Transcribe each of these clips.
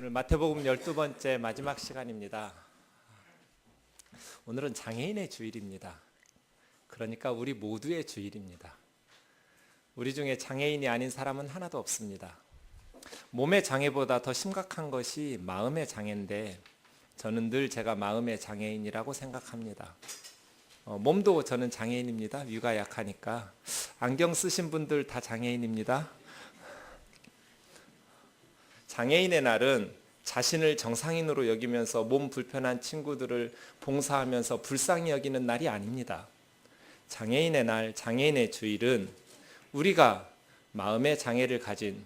오늘 마태복음 12번째 마지막 시간입니다. 오늘은 장애인의 주일입니다. 그러니까 우리 모두의 주일입니다. 우리 중에 장애인이 아닌 사람은 하나도 없습니다. 몸의 장애보다 더 심각한 것이 마음의 장애인데 저는 늘 제가 마음의 장애인이라고 생각합니다. 몸도 저는 장애인입니다. 위가 약하니까. 안경 쓰신 분들 다 장애인입니다. 장애인의 날은 자신을 정상인으로 여기면서 몸 불편한 친구들을 봉사하면서 불쌍히 여기는 날이 아닙니다. 장애인의 날, 장애인의 주일은 우리가 마음의 장애를 가진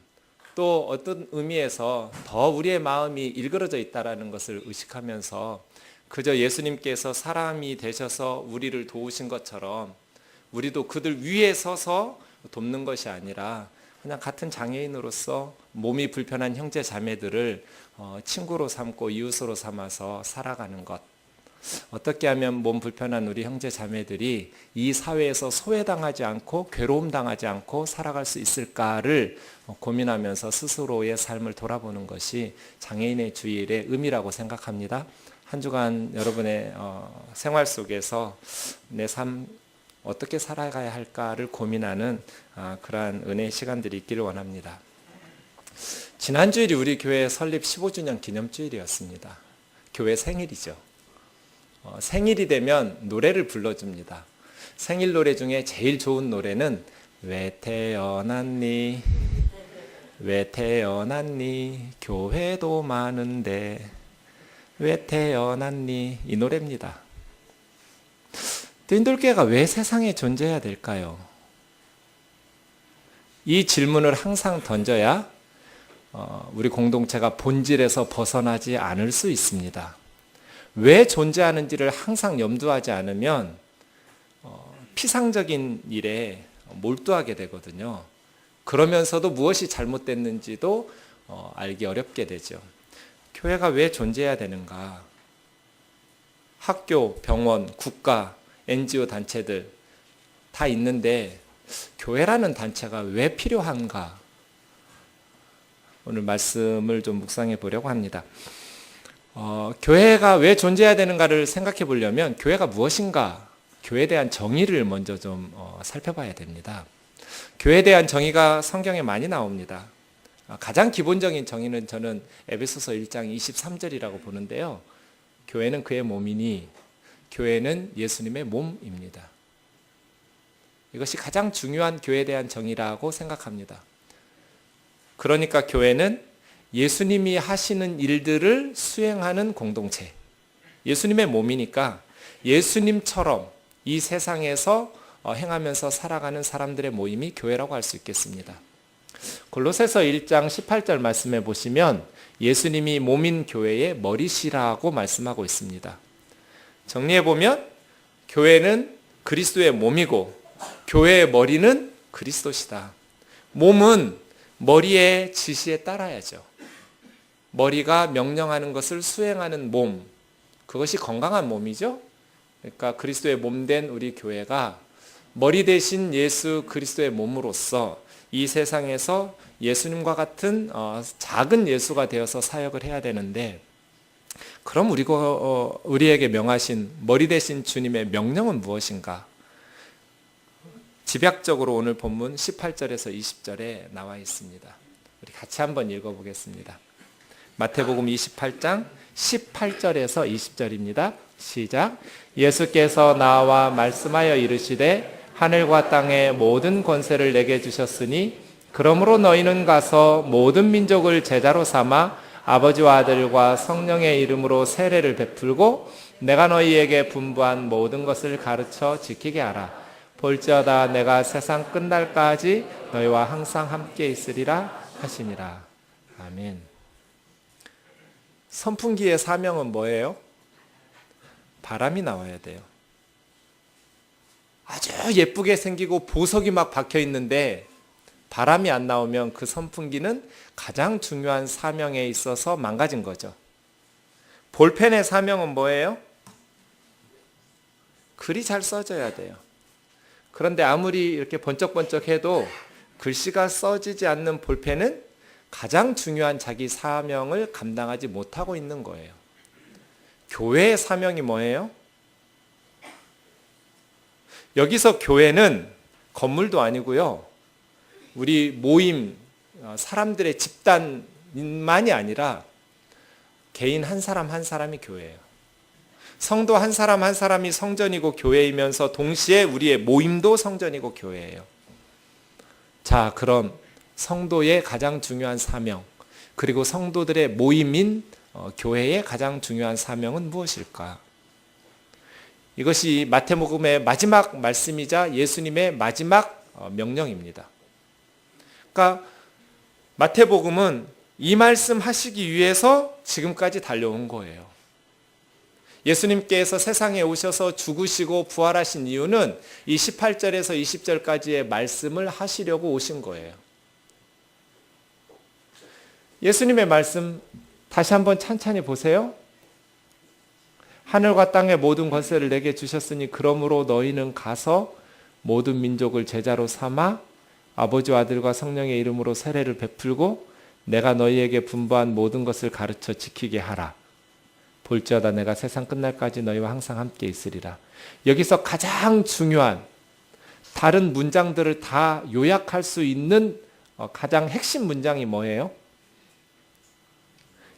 또 어떤 의미에서 더 우리의 마음이 일그러져 있다는 것을 의식하면서 그저 예수님께서 사람이 되셔서 우리를 도우신 것처럼 우리도 그들 위에 서서 돕는 것이 아니라 그냥 같은 장애인으로서 몸이 불편한 형제 자매들을 친구로 삼고 이웃으로 삼아서 살아가는 것. 어떻게 하면 몸 불편한 우리 형제 자매들이 이 사회에서 소외당하지 않고 괴로움 당하지 않고 살아갈 수 있을까를 고민하면서 스스로의 삶을 돌아보는 것이 장애인의 주일의 의미라고 생각합니다. 한 주간 여러분의 생활 속에서 내 삶 어떻게 살아가야 할까를 고민하는 그러한 은혜의 시간들이 있기를 원합니다. 지난 주일이 우리 교회 설립 15주년 기념주일이었습니다. 교회 생일이죠. 생일이 되면 노래를 불러줍니다. 생일 노래 중에 제일 좋은 노래는 왜 태어났니 왜 태어났니 교회도 많은데 왜 태어났니 이 노래입니다. 인돌교회가 왜 세상에 존재해야 될까요? 이 질문을 항상 던져야 우리 공동체가 본질에서 벗어나지 않을 수 있습니다. 왜 존재하는지를 항상 염두하지 않으면 피상적인 일에 몰두하게 되거든요. 그러면서도 무엇이 잘못됐는지도 알기 어렵게 되죠. 교회가 왜 존재해야 되는가? 학교, 병원, 국가, NGO 단체들 다 있는데 교회라는 단체가 왜 필요한가? 오늘 말씀을 좀 묵상해 보려고 합니다. 교회가 왜 존재해야 되는가를 생각해 보려면 교회가 무엇인가? 교회에 대한 정의를 먼저 좀 살펴봐야 됩니다. 교회에 대한 정의가 성경에 많이 나옵니다. 가장 기본적인 정의는 저는 에베소서 1장 23절이라고 보는데요. 교회는 그의 몸이니 교회는 예수님의 몸입니다. 이것이 가장 중요한 교회에 대한 정의라고 생각합니다. 그러니까 교회는 예수님이 하시는 일들을 수행하는 공동체. 예수님의 몸이니까 예수님처럼 이 세상에서 행하면서 살아가는 사람들의 모임이 교회라고 할 수 있겠습니다. 골로새서 1장 18절 말씀해 보시면 예수님이 몸인 교회의 머리시라고 말씀하고 있습니다. 정리해보면 교회는 그리스도의 몸이고 교회의 머리는 그리스도시다. 몸은 머리의 지시에 따라야죠. 머리가 명령하는 것을 수행하는 몸, 그것이 건강한 몸이죠. 그러니까 그리스도의 몸된 우리 교회가 머리 대신 예수 그리스도의 몸으로서 이 세상에서 예수님과 같은 작은 예수가 되어서 사역을 해야 되는데 그럼 우리에게 명하신 머리 대신 주님의 명령은 무엇인가? 집약적으로 오늘 본문 18절에서 20절에 나와 있습니다. 우리 같이 한번 읽어보겠습니다. 마태복음 28장 18절에서 20절입니다. 시작. 예수께서 나와 말씀하여 이르시되 하늘과 땅의 모든 권세를 내게 주셨으니 그러므로 너희는 가서 모든 민족을 제자로 삼아 아버지와 아들과 성령의 이름으로 세례를 베풀고 내가 너희에게 분부한 모든 것을 가르쳐 지키게 하라. 볼지어다 내가 세상 끝날까지 너희와 항상 함께 있으리라 하시니라. 아멘. 선풍기의 사명은 뭐예요? 바람이 나와야 돼요. 아주 예쁘게 생기고 보석이 막 박혀 있는데 바람이 안 나오면 그 선풍기는 가장 중요한 사명에 있어서 망가진 거죠. 볼펜의 사명은 뭐예요? 글이 잘 써져야 돼요. 그런데 아무리 이렇게 번쩍번쩍 해도 글씨가 써지지 않는 볼펜은 가장 중요한 자기 사명을 감당하지 못하고 있는 거예요. 교회의 사명이 뭐예요? 여기서 교회는 건물도 아니고요. 우리 모임, 사람들의 집단만이 아니라 개인 한 사람 한 사람이 교회예요. 성도 한 사람 한 사람이 성전이고 교회이면서 동시에 우리의 모임도 성전이고 교회예요. 자, 그럼 성도의 가장 중요한 사명, 그리고 성도들의 모임인 교회의 가장 중요한 사명은 무엇일까? 이것이 마태복음의 마지막 말씀이자 예수님의 마지막 명령입니다. 그러니까 마태복음은 이 말씀 하시기 위해서 지금까지 달려온 거예요. 예수님께서 세상에 오셔서 죽으시고 부활하신 이유는 이 18절에서 20절까지의 말씀을 하시려고 오신 거예요. 예수님의 말씀 다시 한번 찬찬히 보세요. 하늘과 땅의 모든 권세를 내게 주셨으니 그러므로 너희는 가서 모든 민족을 제자로 삼아 아버지와 아들과 성령의 이름으로 세례를 베풀고 내가 너희에게 분부한 모든 것을 가르쳐 지키게 하라. 볼지어다 내가 세상 끝날까지 너희와 항상 함께 있으리라. 여기서 가장 중요한 다른 문장들을 다 요약할 수 있는 가장 핵심 문장이 뭐예요?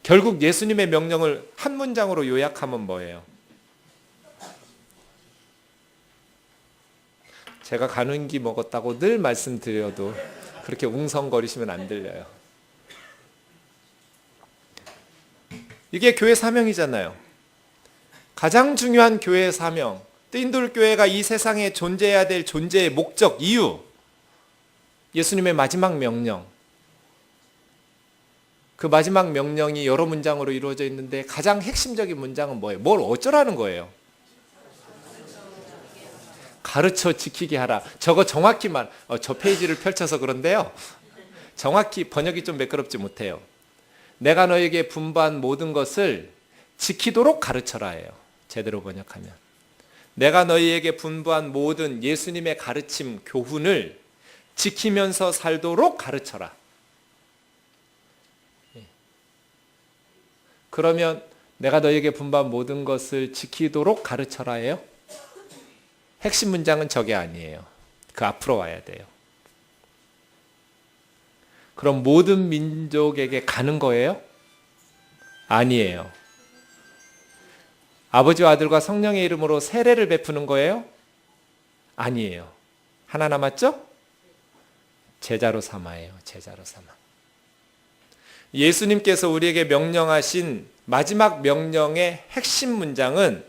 결국 예수님의 명령을 한 문장으로 요약하면 뭐예요? 제가 가는기 먹었다고 늘 말씀드려도 그렇게 웅성거리시면 안 들려요. 이게 교회 사명이잖아요. 가장 중요한 교회의 사명, 뜨인돌 교회가 이 세상에 존재해야 될 존재의 목적, 이유, 예수님의 마지막 명령. 그 마지막 명령이 여러 문장으로 이루어져 있는데 가장 핵심적인 문장은 뭐예요? 뭘 어쩌라는 거예요? 가르쳐 지키게 하라. 저거 정확히 저 페이지를 펼쳐서 그런데요. 정확히 번역이 좀 매끄럽지 못해요. 내가 너에게 분부한 모든 것을 지키도록 가르쳐라예요. 제대로 번역하면. 내가 너희에게 분부한 모든 예수님의 가르침, 교훈을 지키면서 살도록 가르쳐라. 그러면 내가 너희에게 분부한 모든 것을 지키도록 가르쳐라예요. 핵심 문장은 저게 아니에요. 그 앞으로 와야 돼요. 그럼 모든 민족에게 가는 거예요? 아니에요. 아버지와 아들과 성령의 이름으로 세례를 베푸는 거예요? 아니에요. 하나 남았죠? 제자로 삼아예요. 제자로 삼아. 예수님께서 우리에게 명령하신 마지막 명령의 핵심 문장은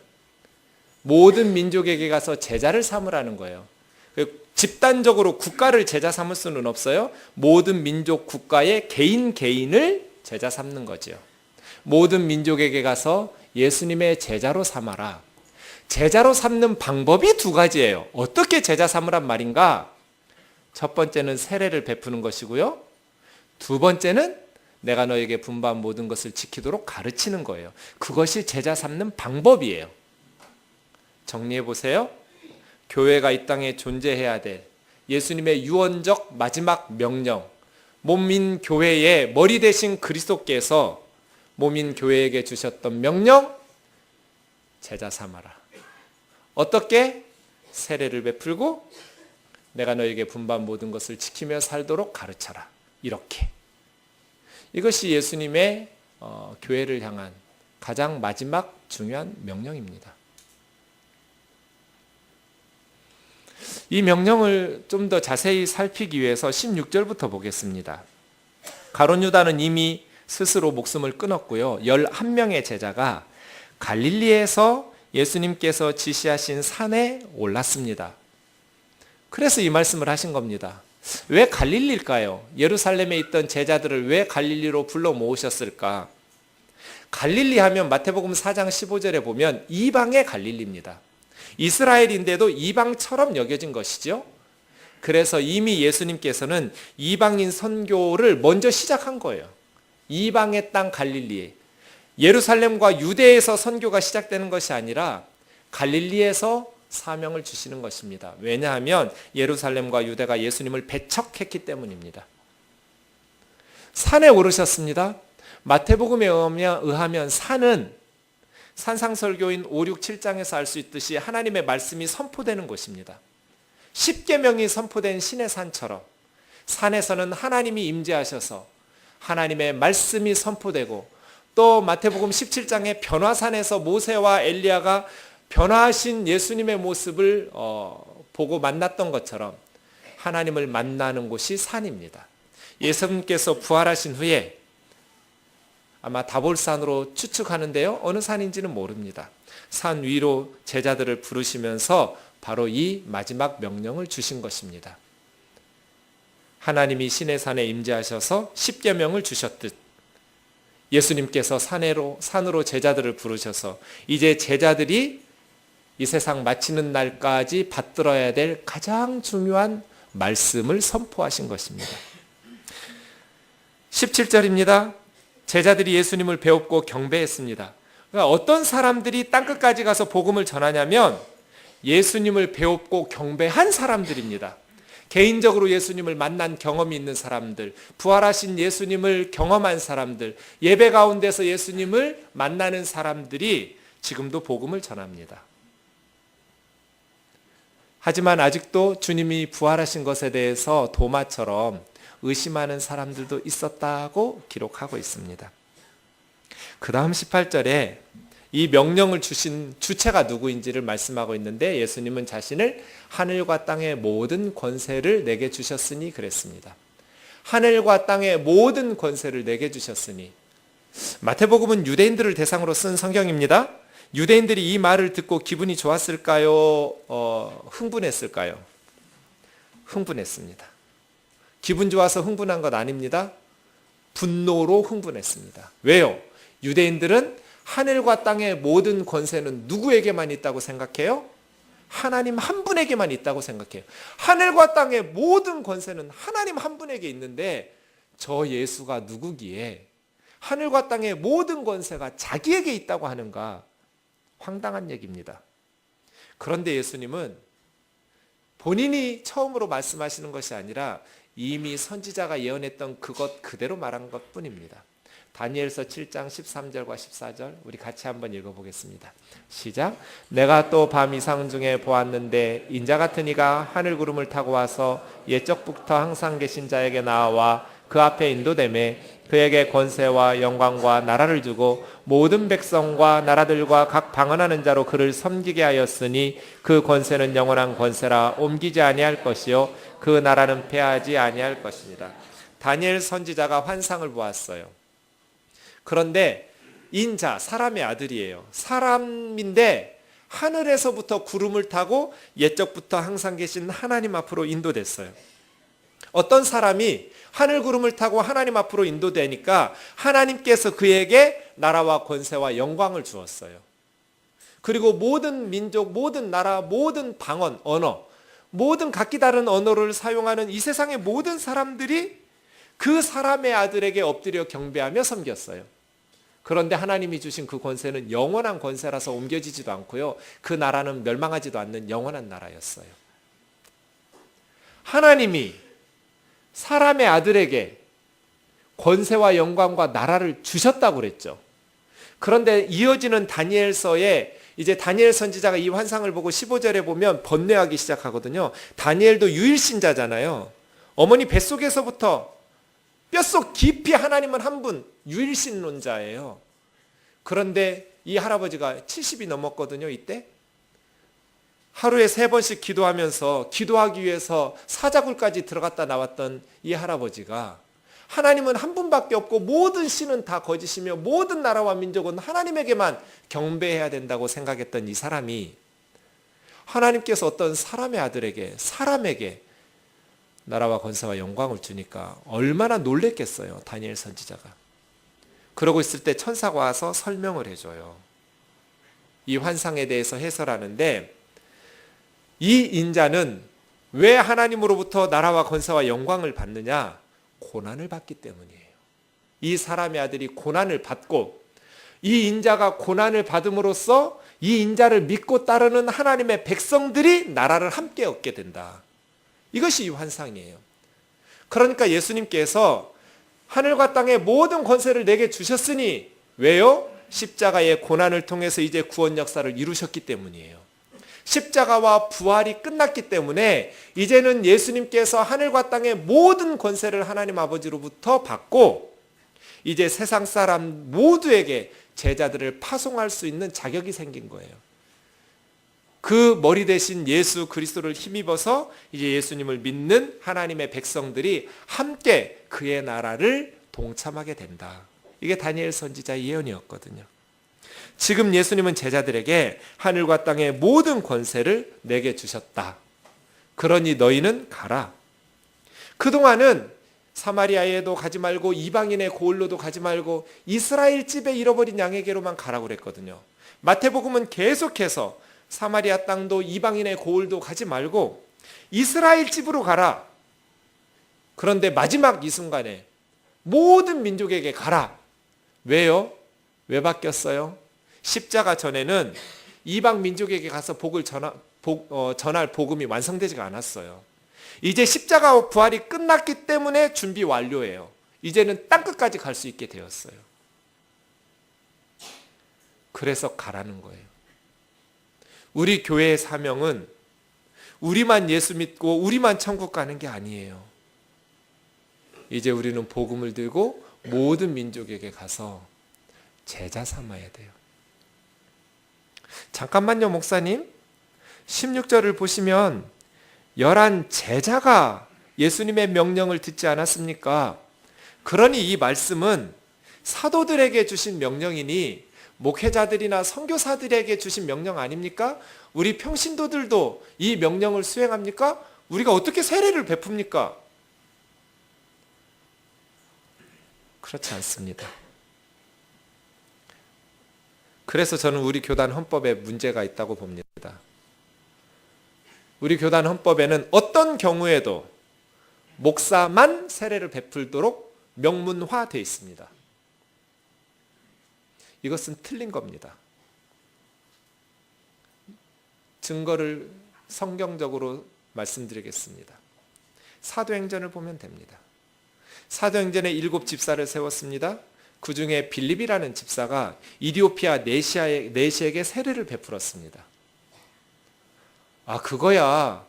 모든 민족에게 가서 제자를 삼으라는 거예요. 집단적으로 국가를 제자 삼을 수는 없어요. 모든 민족 국가의 개인을 제자 삼는 거죠. 모든 민족에게 가서 예수님의 제자로 삼아라. 제자로 삼는 방법이 두 가지예요. 어떻게 제자 삼으란 말인가? 첫 번째는 세례를 베푸는 것이고요. 두 번째는 내가 너에게 분부한 모든 것을 지키도록 가르치는 거예요. 그것이 제자 삼는 방법이에요. 정리해 보세요. 교회가 이 땅에 존재해야 될 예수님의 유언적 마지막 명령, 몸인 교회의 머리 대신 그리스도께서 몸인 교회에게 주셨던 명령, 제자 삼아라. 어떻게? 세례를 베풀고 내가 너에게 분부한 모든 것을 지키며 살도록 가르쳐라. 이렇게. 이것이 예수님의 교회를 향한 가장 마지막 중요한 명령입니다. 이 명령을 좀 더 자세히 살피기 위해서 16절부터 보겠습니다. 가룟 유다는 이미 스스로 목숨을 끊었고요. 11명의 제자가 갈릴리에서 예수님께서 지시하신 산에 올랐습니다. 그래서 이 말씀을 하신 겁니다. 왜 갈릴리일까요? 예루살렘에 있던 제자들을 왜 갈릴리로 불러 모으셨을까? 갈릴리 하면 마태복음 4장 15절에 보면 이방의 갈릴리입니다. 이스라엘인데도 이방처럼 여겨진 것이죠. 그래서 이미 예수님께서는 이방인 선교를 먼저 시작한 거예요. 이방의 땅 갈릴리에. 예루살렘과 유대에서 선교가 시작되는 것이 아니라 갈릴리에서 사명을 주시는 것입니다. 왜냐하면 예루살렘과 유대가 예수님을 배척했기 때문입니다. 산에 오르셨습니다. 마태복음에 의하면 산은 산상설교인 5, 6, 7장에서 알 수 있듯이 하나님의 말씀이 선포되는 곳입니다. 십계명이 선포된 신의 산처럼 산에서는 하나님이 임재하셔서 하나님의 말씀이 선포되고, 또 마태복음 17장의 변화산에서 모세와 엘리야가 변화하신 예수님의 모습을 보고 만났던 것처럼 하나님을 만나는 곳이 산입니다. 예수님께서 부활하신 후에 아마 다볼산으로 추측하는데요, 어느 산인지는 모릅니다. 산 위로 제자들을 부르시면서 바로 이 마지막 명령을 주신 것입니다. 하나님이 신의 산에 임재하셔서 십계명을 주셨듯 예수님께서 산으로 제자들을 부르셔서 이제 제자들이 이 세상 마치는 날까지 받들어야 될 가장 중요한 말씀을 선포하신 것입니다. 17절입니다. 제자들이 예수님을 배웁고 경배했습니다. 그러니까 어떤 사람들이 땅끝까지 가서 복음을 전하냐면 예수님을 배웁고 경배한 사람들입니다. 개인적으로 예수님을 만난 경험이 있는 사람들, 부활하신 예수님을 경험한 사람들, 예배 가운데서 예수님을 만나는 사람들이 지금도 복음을 전합니다. 하지만 아직도 주님이 부활하신 것에 대해서 도마처럼 의심하는 사람들도 있었다고 기록하고 있습니다. 그 다음 18절에 이 명령을 주신 주체가 누구인지를 말씀하고 있는데, 예수님은 자신을 하늘과 땅의 모든 권세를 내게 주셨으니 그랬습니다. 하늘과 땅의 모든 권세를 내게 주셨으니. 마태복음은 유대인들을 대상으로 쓴 성경입니다. 유대인들이 이 말을 듣고 기분이 좋았을까요? 흥분했을까요? 흥분했습니다. 기분 좋아서 흥분한 것 아닙니다. 분노로 흥분했습니다. 왜요? 유대인들은 하늘과 땅의 모든 권세는 누구에게만 있다고 생각해요? 하나님 한 분에게만 있다고 생각해요. 하늘과 땅의 모든 권세는 하나님 한 분에게 있는데 저 예수가 누구기에 하늘과 땅의 모든 권세가 자기에게 있다고 하는가? 황당한 얘기입니다. 그런데 예수님은 본인이 처음으로 말씀하시는 것이 아니라 이미 선지자가 예언했던 그것 그대로 말한 것뿐입니다. 다니엘서 7장 13절과 14절 우리 같이 한번 읽어보겠습니다. 시작. 내가 또 밤 이상 중에 보았는데 인자 같은 이가 하늘 구름을 타고 와서 옛적부터 항상 계신 자에게 나와 그 앞에 인도되매 그에게 권세와 영광과 나라를 주고 모든 백성과 나라들과 각 방언하는 자로 그를 섬기게 하였으니 그 권세는 영원한 권세라 옮기지 아니할 것이요 그 나라는 패하지 아니할 것이니라. 다니엘 선지자가 환상을 보았어요. 그런데 인자, 사람의 아들이에요. 사람인데 하늘에서부터 구름을 타고 옛적부터 항상 계신 하나님 앞으로 인도됐어요. 어떤 사람이 하늘 구름을 타고 하나님 앞으로 인도되니까 하나님께서 그에게 나라와 권세와 영광을 주었어요. 그리고 모든 민족, 모든 나라, 모든 방언, 언어, 모든 각기 다른 언어를 사용하는 이 세상의 모든 사람들이 그 사람의 아들에게 엎드려 경배하며 섬겼어요. 그런데 하나님이 주신 그 권세는 영원한 권세라서 옮겨지지도 않고요. 그 나라는 멸망하지도 않는 영원한 나라였어요. 하나님이 사람의 아들에게 권세와 영광과 나라를 주셨다고 그랬죠. 그런데 이어지는 다니엘서에 이제 다니엘 선지자가 이 환상을 보고 15절에 보면 번뇌하기 시작하거든요. 다니엘도 유일신자잖아요. 어머니 뱃속에서부터 뼛속 깊이 하나님은 한 분, 유일신론자예요. 그런데 이 할아버지가 70이 넘었거든요, 이때. 하루에 3번씩 기도하면서 기도하기 위해서 사자굴까지 들어갔다 나왔던 이 할아버지가 하나님은 한 분밖에 없고 모든 신은 다 거짓이며 모든 나라와 민족은 하나님에게만 경배해야 된다고 생각했던 이 사람이 하나님께서 어떤 사람의 아들에게, 사람에게 나라와 권세와 영광을 주니까 얼마나 놀랬겠어요, 다니엘 선지자가. 그러고 있을 때 천사가 와서 설명을 해줘요. 이 환상에 대해서 해설하는데 이 인자는 왜 하나님으로부터 나라와 권세와 영광을 받느냐? 고난을 받기 때문이에요. 이 사람의 아들이 고난을 받고 이 인자가 고난을 받음으로써 이 인자를 믿고 따르는 하나님의 백성들이 나라를 함께 얻게 된다. 이것이 이 환상이에요. 그러니까 예수님께서 하늘과 땅의 모든 권세를 내게 주셨으니 왜요? 십자가의 고난을 통해서 이제 구원 역사를 이루셨기 때문이에요. 십자가와 부활이 끝났기 때문에 이제는 예수님께서 하늘과 땅의 모든 권세를 하나님 아버지로부터 받고 이제 세상 사람 모두에게 제자들을 파송할 수 있는 자격이 생긴 거예요. 그 머리 대신 예수 그리스도를 힘입어서 이제 예수님을 믿는 하나님의 백성들이 함께 그의 나라를 동참하게 된다. 이게 다니엘 선지자의 예언이었거든요. 지금 예수님은 제자들에게 하늘과 땅의 모든 권세를 내게 주셨다. 그러니 너희는 가라. 그동안은 사마리아에도 가지 말고 이방인의 고을로도 가지 말고 이스라엘 집에 잃어버린 양에게로만 가라고 그랬거든요. 마태복음은 계속해서 사마리아 땅도 이방인의 고을도 가지 말고 이스라엘 집으로 가라. 그런데 마지막 이 순간에 모든 민족에게 가라. 왜요? 왜 바뀌었어요? 십자가 전에는 이방 민족에게 가서 복을 전할 복음이 완성되지가 않았어요. 이제 십자가와 부활이 끝났기 때문에 준비 완료예요. 이제는 땅끝까지 갈 수 있게 되었어요. 그래서 가라는 거예요. 우리 교회의 사명은 우리만 예수 믿고 우리만 천국 가는 게 아니에요. 이제 우리는 복음을 들고 모든 민족에게 가서 제자 삼아야 돼요. 잠깐만요, 목사님. 16절을 보시면 11 제자가 예수님의 명령을 듣지 않았습니까? 그러니 이 말씀은 사도들에게 주신 명령이니 목회자들이나 선교사들에게 주신 명령 아닙니까? 우리 평신도들도 이 명령을 수행합니까? 우리가 어떻게 세례를 베풉니까? 그렇지 않습니다. 그래서 저는 우리 교단 헌법에 문제가 있다고 봅니다. 우리 교단 헌법에는 어떤 경우에도 목사만 세례를 베풀도록 명문화되어 있습니다. 이것은 틀린 겁니다. 증거를 성경적으로 말씀드리겠습니다. 사도행전을 보면 됩니다. 사도행전에 7 집사를 세웠습니다. 그 중에 빌립이라는 집사가 이디오피아 내시에게 세례를 베풀었습니다. 아, 그거야.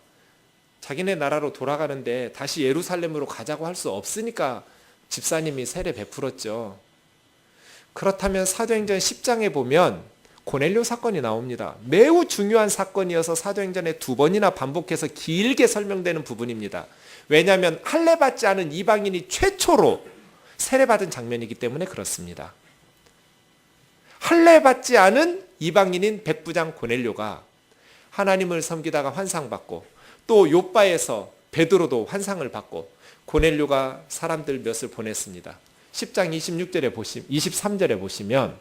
자기네 나라로 돌아가는데 다시 예루살렘으로 가자고 할 수 없으니까 집사님이 세례 베풀었죠. 그렇다면 사도행전 10장에 보면 고넬료 사건이 나옵니다. 매우 중요한 사건이어서 사도행전에 2번이나 반복해서 길게 설명되는 부분입니다. 왜냐하면 할례받지 않은 이방인이 최초로 세례받은 장면이기 때문에 그렇습니다. 할례받지 않은 이방인인 백부장 고넬료가 하나님을 섬기다가 환상받고 또 요바에서 베드로도 환상을 받고 고넬료가 사람들 몇을 보냈습니다. 10장 23절에 보시면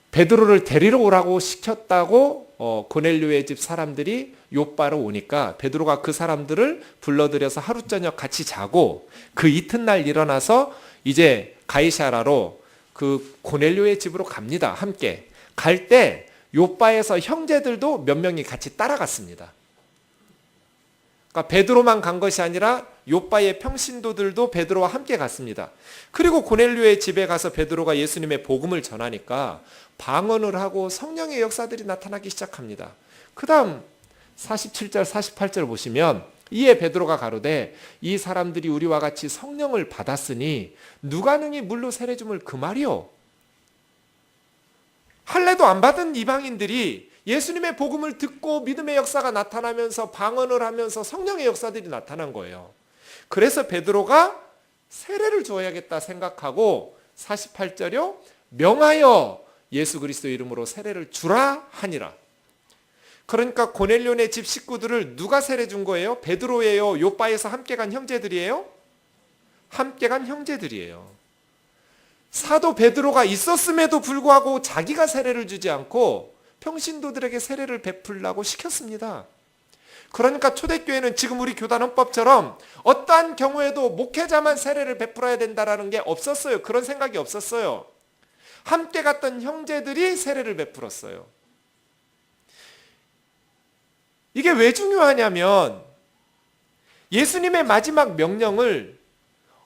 베드로를 데리러 오라고 시켰다고 고넬료의 집 사람들이 요바로 오니까 베드로가 그 사람들을 불러들여서 하루 저녁 같이 자고 그 이튿날 일어나서 이제 가이사라로 그 고넬료의 집으로 갑니다. 함께 갈 때 요바에서 형제들도 몇 명이 같이 따라갔습니다. 그러니까 베드로만 간 것이 아니라 요바의 평신도들도 베드로와 함께 갔습니다. 그리고 고넬료의 집에 가서 베드로가 예수님의 복음을 전하니까 방언을 하고 성령의 역사들이 나타나기 시작합니다. 그 다음 47절 48절 보시면 이에 베드로가 가로되 이 사람들이 우리와 같이 성령을 받았으니 누가 능히 물로 세례 줌을 그 말이요. 할례도 안 받은 이방인들이 예수님의 복음을 듣고 믿음의 역사가 나타나면서 방언을 하면서 성령의 역사들이 나타난 거예요. 그래서 베드로가 세례를 주어야겠다 생각하고 48절이요. 명하여 예수 그리스도 이름으로 세례를 주라 하니라. 그러니까 고넬료네 집 식구들을 누가 세례 준 거예요? 베드로예요? 요바에서 함께 간 형제들이에요? 함께 간 형제들이에요. 사도 베드로가 있었음에도 불구하고 자기가 세례를 주지 않고 평신도들에게 세례를 베풀라고 시켰습니다. 그러니까 초대교회는 지금 우리 교단 헌법처럼 어떠한 경우에도 목회자만 세례를 베풀어야 된다라는 게 없었어요. 그런 생각이 없었어요. 함께 갔던 형제들이 세례를 베풀었어요. 이게 왜 중요하냐면 예수님의 마지막 명령을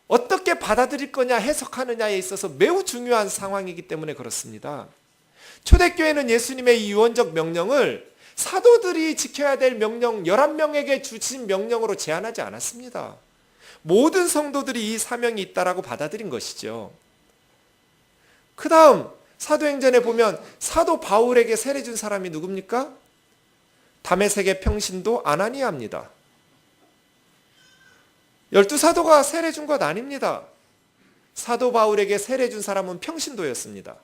어떻게 받아들일 거냐 해석하느냐에 있어서 매우 중요한 상황이기 때문에 그렇습니다. 초대교회는 예수님의 이 유언적 명령을 사도들이 지켜야 될 명령 11명에게 주신 명령으로 제한하지 않았습니다. 모든 성도들이 이 사명이 있다라고 받아들인 것이죠. 그 다음 사도행전에 보면 사도 바울에게 세례 준 사람이 누굽니까? 다메섹의 평신도 아나니아입니다. 12사도가 세례 준 것 아닙니다. 사도 바울에게 세례 준 사람은 평신도였습니다.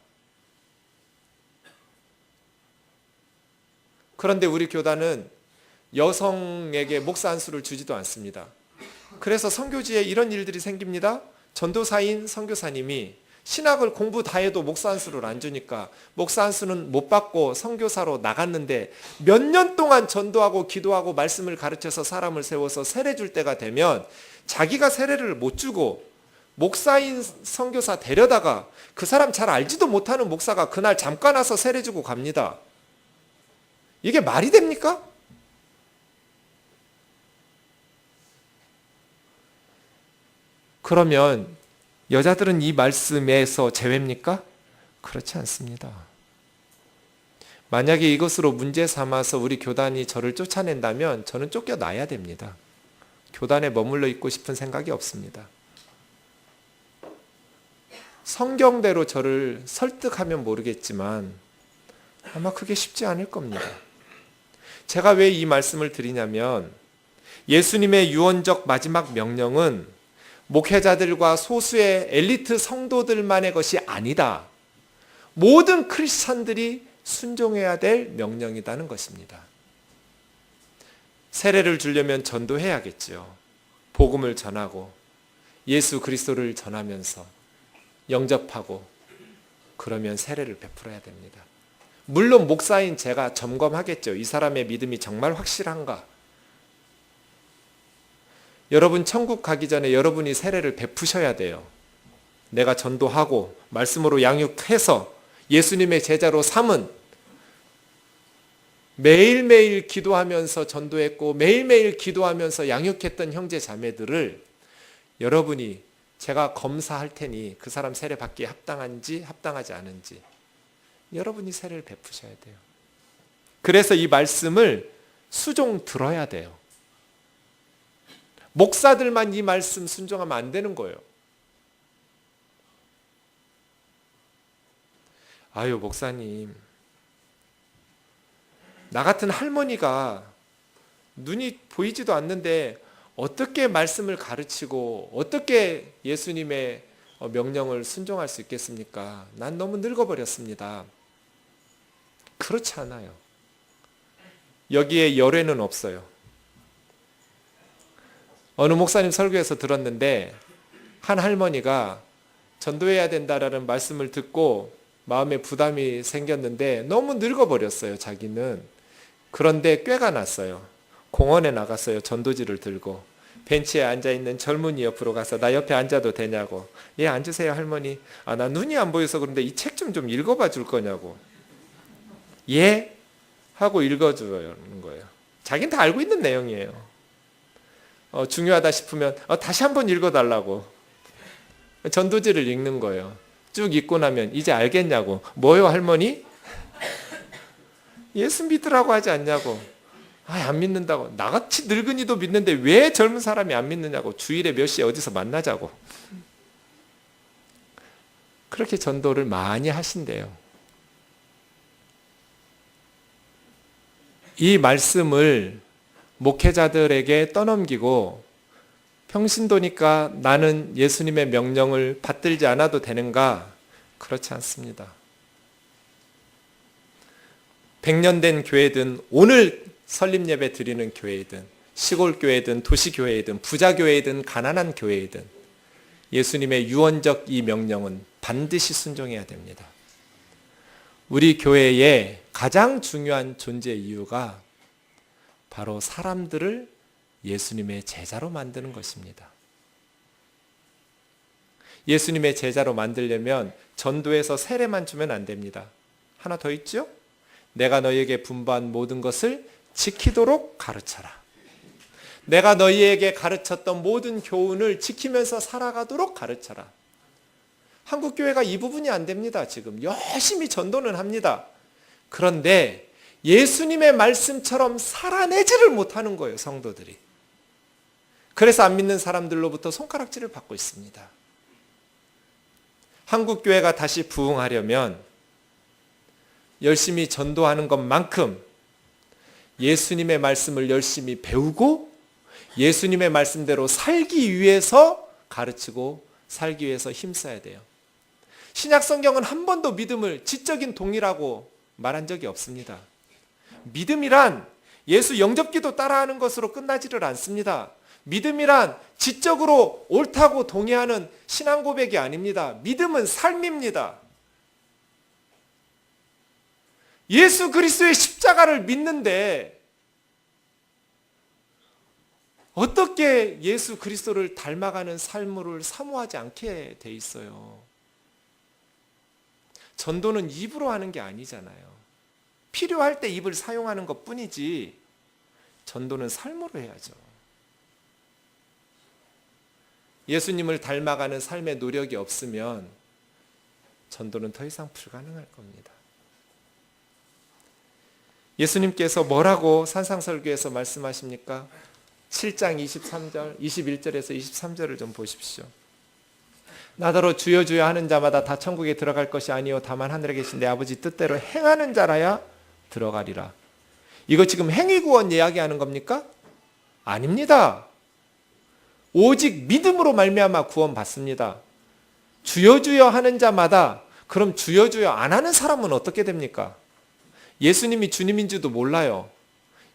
그런데 우리 교단은 여성에게 목사 안수를 주지도 않습니다. 그래서 선교지에 이런 일들이 생깁니다. 전도사인 선교사님이 신학을 공부 다 해도 목사 안수를 안 주니까 목사 안수는 못 받고 선교사로 나갔는데 몇 년 동안 전도하고 기도하고 말씀을 가르쳐서 사람을 세워서 세례 줄 때가 되면 자기가 세례를 못 주고 목사인 선교사 데려다가 그 사람 잘 알지도 못하는 목사가 그날 잠깐 와서 세례 주고 갑니다. 이게 말이 됩니까? 그러면 여자들은 이 말씀에서 제외입니까? 그렇지 않습니다. 만약에 이것으로 문제 삼아서 우리 교단이 저를 쫓아낸다면 저는 쫓겨나야 됩니다. 교단에 머물러 있고 싶은 생각이 없습니다. 성경대로 저를 설득하면 모르겠지만 아마 그게 쉽지 않을 겁니다. 제가 왜 이 말씀을 드리냐면 예수님의 유언적 마지막 명령은 목회자들과 소수의 엘리트 성도들만의 것이 아니다. 모든 크리스찬들이 순종해야 될 명령이라는 것입니다. 세례를 주려면 전도해야겠죠. 복음을 전하고 예수 그리스도를 전하면서 영접하고 그러면 세례를 베풀어야 됩니다. 물론 목사인 제가 점검하겠죠. 이 사람의 믿음이 정말 확실한가? 여러분 천국 가기 전에 여러분이 세례를 베푸셔야 돼요. 내가 전도하고 말씀으로 양육해서 예수님의 제자로 삼은 매일매일 기도하면서 전도했고 매일매일 기도하면서 양육했던 형제 자매들을 여러분이 제가 검사할 테니 그 사람 세례 받기에 합당한지 합당하지 않은지 여러분이 세례를 베푸셔야 돼요. 그래서 이 말씀을 수종 들어야 돼요. 목사들만 이 말씀 순종하면 안 되는 거예요. 아유 목사님, 나 같은 할머니가 눈이 보이지도 않는데 어떻게 말씀을 가르치고 어떻게 예수님의 명령을 순종할 수 있겠습니까? 난 너무 늙어버렸습니다. 그렇지 않아요. 여기에 열애는 없어요. 어느 목사님 설교에서 들었는데 한 할머니가 전도해야 된다라는 말씀을 듣고 마음에 부담이 생겼는데 너무 늙어버렸어요, 자기는. 그런데 꾀가 났어요. 공원에 나갔어요, 전도지를 들고. 벤치에 앉아있는 젊은이 옆으로 가서 나 옆에 앉아도 되냐고. 예, 앉으세요 할머니. 아, 나 눈이 안 보여서 그런데 이 책 좀 읽어봐 줄 거냐고. 예? 하고 읽어주는 거예요. 자기는 다 알고 있는 내용이에요. 중요하다 싶으면 다시 한번 읽어달라고. 전도지를 읽는 거예요. 쭉 읽고 나면 이제 알겠냐고. 뭐요 할머니? 예수 믿으라고 하지 않냐고. 안 믿는다고. 나같이 늙은이도 믿는데 왜 젊은 사람이 안 믿느냐고. 주일에 몇 시에 어디서 만나자고. 그렇게 전도를 많이 하신대요. 이 말씀을 목회자들에게 떠넘기고 평신도니까 나는 예수님의 명령을 받들지 않아도 되는가? 그렇지 않습니다. 100년 된 교회든 오늘 설립예배 드리는 교회이든 시골 교회든 도시 교회이든 부자 교회이든 가난한 교회이든 예수님의 유언적 이 명령은 반드시 순종해야 됩니다. 우리 교회의 가장 중요한 존재 이유가 바로 사람들을 예수님의 제자로 만드는 것입니다. 예수님의 제자로 만들려면 전도에서 세례만 주면 안 됩니다. 하나 더 있죠? 내가 너희에게 분부한 모든 것을 지키도록 가르쳐라. 내가 너희에게 가르쳤던 모든 교훈을 지키면서 살아가도록 가르쳐라. 한국교회가 이 부분이 안 됩니다. 지금 열심히 전도는 합니다. 그런데 예수님의 말씀처럼 살아내지를 못하는 거예요, 성도들이. 그래서 안 믿는 사람들로부터 손가락질을 받고 있습니다. 한국교회가 다시 부흥하려면 열심히 전도하는 것만큼 예수님의 말씀을 열심히 배우고 예수님의 말씀대로 살기 위해서 가르치고 살기 위해서 힘써야 돼요. 신약 성경은 한 번도 믿음을 지적인 동의라고 말한 적이 없습니다. 믿음이란 예수 영접기도 따라하는 것으로 끝나지를 않습니다. 믿음이란 지적으로 옳다고 동의하는 신앙 고백이 아닙니다. 믿음은 삶입니다. 예수 그리스도의 십자가를 믿는데 어떻게 예수 그리스도를 닮아가는 삶을 사모하지 않게 돼 있어요? 전도는 입으로 하는 게 아니잖아요. 필요할 때 입을 사용하는 것 뿐이지 전도는 삶으로 해야죠. 예수님을 닮아가는 삶의 노력이 없으면 전도는 더 이상 불가능할 겁니다. 예수님께서 뭐라고 산상설교에서 말씀하십니까? 7장 23절, 21절에서 23절을 좀 보십시오. 나더러 주여 주여 하는 자마다 다 천국에 들어갈 것이 아니요 다만 하늘에 계신 내 아버지 뜻대로 행하는 자라야 들어가리라. 이거 지금 행위구원 이야기하는 겁니까? 아닙니다. 오직 믿음으로 말미암아 구원받습니다. 주여 주여 하는 자마다, 그럼 주여 주여 안 하는 사람은 어떻게 됩니까? 예수님이 주님인 줄도 몰라요.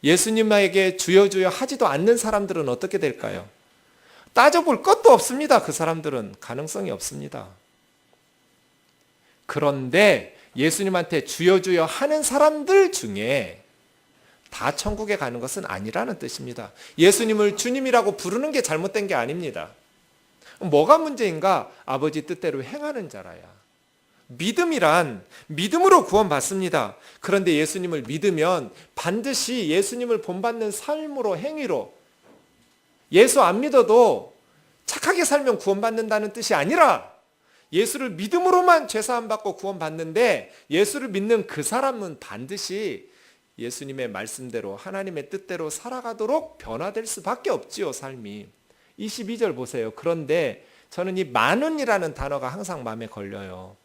예수님에게 주여 주여 하지도 않는 사람들은 어떻게 될까요? 따져볼 것도 없습니다. 그 사람들은 가능성이 없습니다. 그런데 예수님한테 주여 주여 하는 사람들 중에 다 천국에 가는 것은 아니라는 뜻입니다. 예수님을 주님이라고 부르는 게 잘못된 게 아닙니다. 뭐가 문제인가? 아버지 뜻대로 행하는 자라야. 믿음이란 믿음으로 구원받습니다. 그런데 예수님을 믿으면 반드시 예수님을 본받는 삶으로, 행위로, 예수 안 믿어도 착하게 살면 구원받는다는 뜻이 아니라 예수를 믿음으로만 죄사함 받고 구원받는데, 예수를 믿는 그 사람은 반드시 예수님의 말씀대로 하나님의 뜻대로 살아가도록 변화될 수밖에 없지요, 삶이. 22절 보세요. 그런데 저는 이 많은이라는 단어가 항상 마음에 걸려요.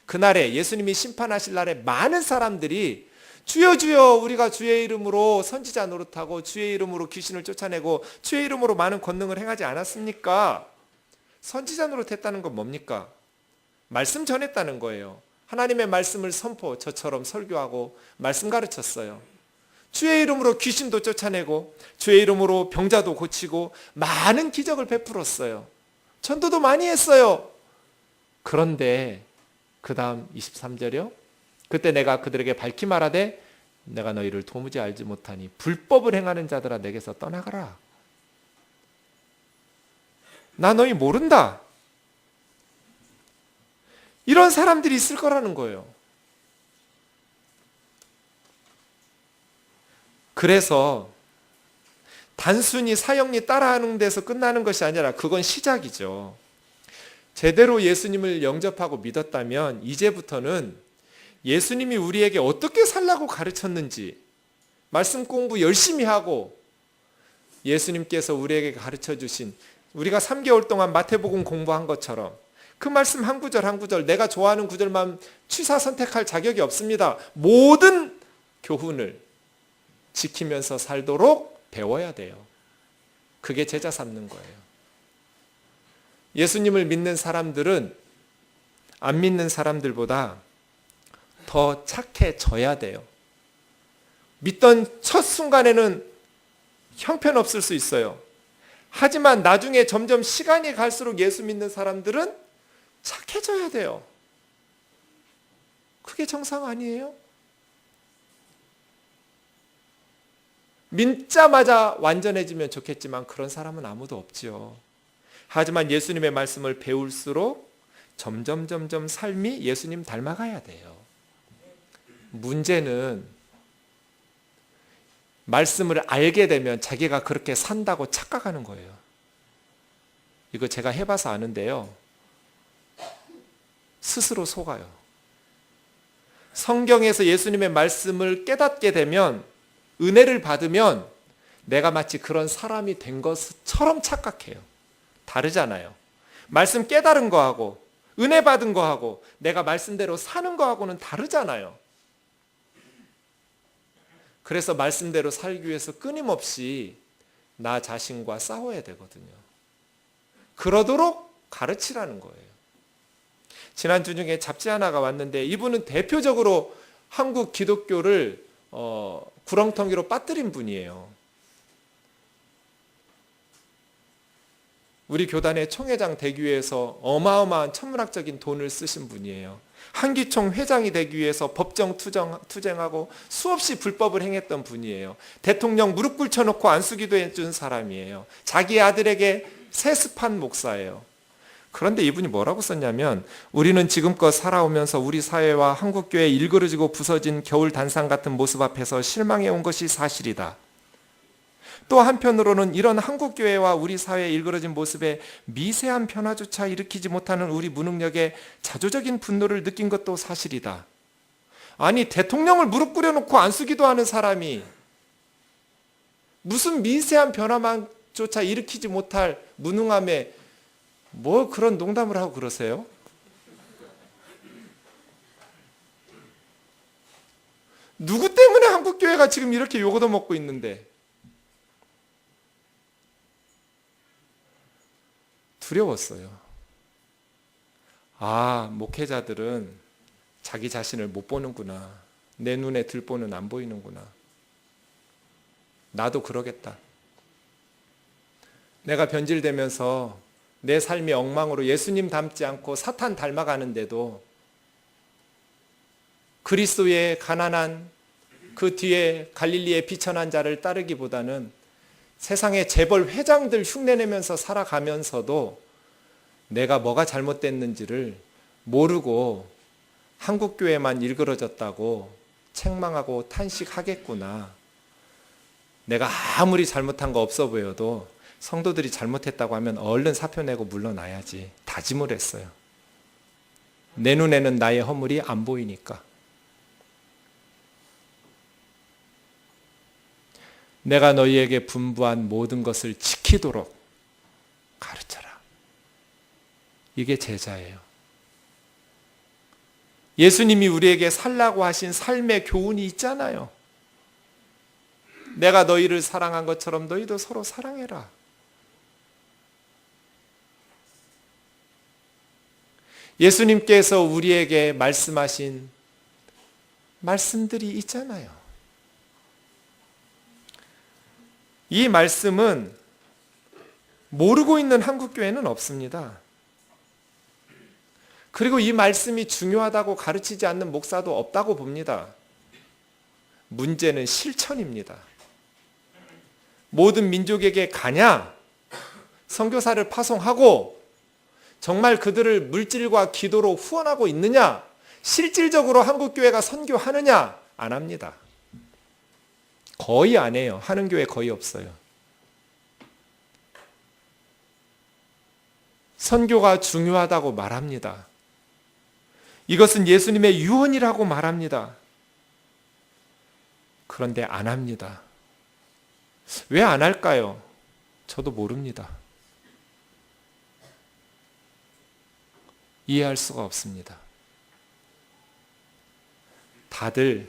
그날에 예수님이 심판하실 날에 많은 사람들이 주여 주여 우리가 주의 이름으로 선지자 노릇하고 주의 이름으로 귀신을 쫓아내고 주의 이름으로 많은 권능을 행하지 않았습니까? 선지자 노릇했다는 건 뭡니까? 말씀 전했다는 거예요. 하나님의 말씀을 선포, 저처럼 설교하고 말씀 가르쳤어요. 주의 이름으로 귀신도 쫓아내고 주의 이름으로 병자도 고치고 많은 기적을 베풀었어요. 전도도 많이 했어요. 그런데 그 다음 23절이요. 그때 내가 그들에게 밝히 말하되 내가 너희를 도무지 알지 못하니 불법을 행하는 자들아 내게서 떠나가라. 나 너희 모른다. 이런 사람들이 있을 거라는 거예요. 그래서 단순히 사형리 따라하는 데서 끝나는 것이 아니라 그건 시작이죠. 제대로 예수님을 영접하고 믿었다면 이제부터는 예수님이 우리에게 어떻게 살라고 가르쳤는지 말씀 공부 열심히 하고, 예수님께서 우리에게 가르쳐 주신, 우리가 3개월 동안 마태복음 공부한 것처럼 그 말씀 한 구절 한 구절, 내가 좋아하는 구절만 취사 선택할 자격이 없습니다. 모든 교훈을 지키면서 살도록 배워야 돼요. 그게 제자 삼는 거예요. 예수님을 믿는 사람들은 안 믿는 사람들보다 더 착해져야 돼요. 믿던 첫 순간에는 형편없을 수 있어요. 하지만 나중에 점점 시간이 갈수록 예수 믿는 사람들은 착해져야 돼요. 그게 정상 아니에요? 믿자마자 완전해지면 좋겠지만 그런 사람은 아무도 없지요. 하지만 예수님의 말씀을 배울수록 점점 삶이 예수님 닮아가야 돼요. 문제는 말씀을 알게 되면 자기가 그렇게 산다고 착각하는 거예요. 이거 제가 해봐서 아는데요. 스스로 속아요. 성경에서 예수님의 말씀을 깨닫게 되면, 은혜를 받으면 내가 마치 그런 사람이 된 것처럼 착각해요. 다르잖아요. 말씀 깨달은 거하고 은혜 받은 거하고 내가 말씀대로 사는 거하고는 다르잖아요. 그래서 말씀대로 살기 위해서 끊임없이 나 자신과 싸워야 되거든요. 그러도록 가르치라는 거예요. 지난주 중에 잡지 하나가 왔는데 이분은 대표적으로 한국 기독교를 구렁텅이로 빠뜨린 분이에요. 우리 교단의 총회장 되기 위해서 어마어마한 천문학적인 돈을 쓰신 분이에요. 한기총 회장이 되기 위해서 법정 투쟁하고 수없이 불법을 행했던 분이에요. 대통령 무릎 꿇혀놓고 안수기도 해준 사람이에요. 자기 아들에게 세습한 목사예요. 그런데 이분이 뭐라고 썼냐면, 우리는 지금껏 살아오면서 우리 사회와 한국교회 일그러지고 부서진 겨울 단상 같은 모습 앞에서 실망해 온 것이 사실이다. 또 한편으로는 이런 한국교회와 우리 사회의 일그러진 모습에 미세한 변화조차 일으키지 못하는 우리 무능력에 자조적인 분노를 느낀 것도 사실이다. 아니, 대통령을 무릎 꿇여놓고 안수기도 하는 사람이 무슨 미세한 변화만조차 일으키지 못할 무능함에 뭐 그런 농담을 하고 그러세요? 누구 때문에 한국교회가 지금 이렇게 욕 얻어먹고 있는데? 두려웠어요. 아, 목회자들은 자기 자신을 못 보는구나. 내 눈에 들보는 안 보이는구나. 나도 그러겠다. 내가 변질되면서 내 삶이 엉망으로 예수님 닮지 않고 사탄 닮아가는데도 그리스도의 가난한 그 뒤에 갈릴리의 비천한 자를 따르기보다는 세상의 재벌 회장들 흉내내면서 살아가면서도 내가 뭐가 잘못됐는지를 모르고 한국교회만 일그러졌다고 책망하고 탄식하겠구나. 내가 아무리 잘못한 거 없어 보여도 성도들이 잘못했다고 하면 얼른 사표 내고 물러나야지 다짐을 했어요. 내 눈에는 나의 허물이 안 보이니까. 내가 너희에게 분부한 모든 것을 지키도록 가르쳐라. 이게 제자예요. 예수님이 우리에게 살라고 하신 삶의 교훈이 있잖아요. 내가 너희를 사랑한 것처럼 너희도 서로 사랑해라. 예수님께서 우리에게 말씀하신 말씀들이 있잖아요. 이 말씀은 모르고 있는 한국교회는 없습니다. 그리고 이 말씀이 중요하다고 가르치지 않는 목사도 없다고 봅니다. 문제는 실천입니다. 모든 민족에게 가냐? 선교사를 파송하고 정말 그들을 물질과 기도로 후원하고 있느냐? 실질적으로 한국교회가 선교하느냐? 안 합니다. 거의 안 해요. 하는 교회 거의 없어요. 선교가 중요하다고 말합니다. 이것은 예수님의 유언이라고 말합니다. 그런데 안 합니다. 왜 안 할까요? 저도 모릅니다. 이해할 수가 없습니다. 다들